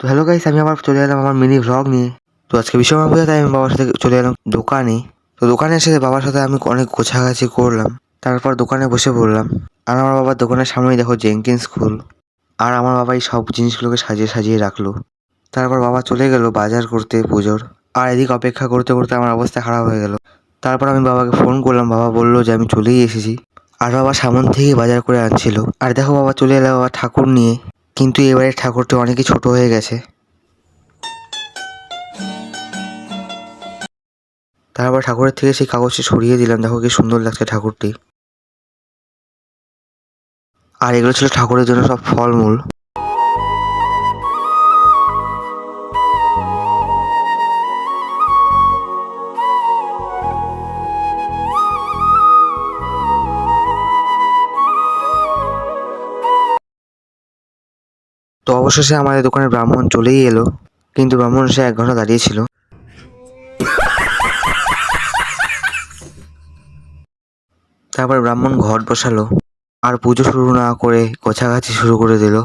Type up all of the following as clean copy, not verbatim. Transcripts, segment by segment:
তো hello guys, আমি আবার চলে এলাম আমার মিনি ভ্লগ নিয়ে। তো আজকে বিশ্বকর্মা পূজা, তাই আমি বাবার সাথে চলে এলাম দোকানে। তো দোকানে এসে বাবার সাথে আমি অনেক গোছাগাছি করলাম। তারপর দোকানে বসে পড়লাম। আর আমার বাবার দোকানের সামনেই দেখো জেঙ্কিন্স স্কুল। আর আমার বাবা এই সব জিনিসগুলোকে সাজিয়ে সাজিয়ে রাখলো। তারপর বাবা চলে গেল বাজার করতে পুজোর। আর এদিকে অপেক্ষা করতে করতে আমার অবস্থা খারাপ হয়ে গেল। তারপর আমি বাবাকে ফোন করলাম, বাবা বললো যে আমি চলেই এসেছি। আর বাবা সামন থেকেই বাজার করে আনছিল। আর দেখো বাবা চলে এলো বাবা ঠাকুর নিয়ে, কিন্তু এবারে ঠাকুরটি অনেকই ছোট হয়ে গেছে। তারপর ঠাকুরের থেকে সেই কাগজটি সরিয়ে দিলাম, দেখো কি সুন্দর লাগছে ঠাকুরটি। আর এগুলো ছিল ঠাকুরের জন্য সব ফলমূল। তো অবশেষে আমাদের দোকানে ব্রাহ্মণ চলেই এলো, কিন্তু ব্রাহ্মণ সে 1 ঘন্টা দাঁড়িয়েছিল। তারপর ব্রাহ্মণ ঘট বসালো, আর পুজো শুরু না করে গোছাগাছি শুরু করে দিল।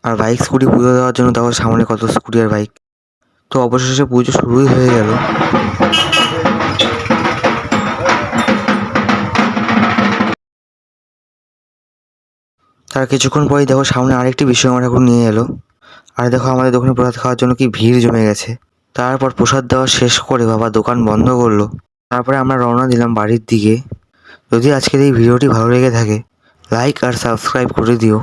আর বাইক স্কুটি পুজো দেওয়ার জন্য দেখো সামনে কত স্কুটি আর বাইক। তো অবশেষে পুজো শুরুই হয়ে গেল। তার কিছুক্ষণ পরেই দেখো সামনে আরেকটি বিশ্বকর্মা ঠাকুর নিয়ে এলো। আর দেখো আমাদের দোকানে প্রসাদ খাওয়ার জন্য কি ভিড় জমে গেছে। তারপর প্রসাদ দেওয়া শেষ করে বাবা দোকান বন্ধ করলো। তারপরে আমরা রওনা দিলাম বাড়ির দিকে। যদি আজকের এই ভিডিওটি ভালো লেগে থাকে, লাইক আর সাবস্ক্রাইব করে দিও।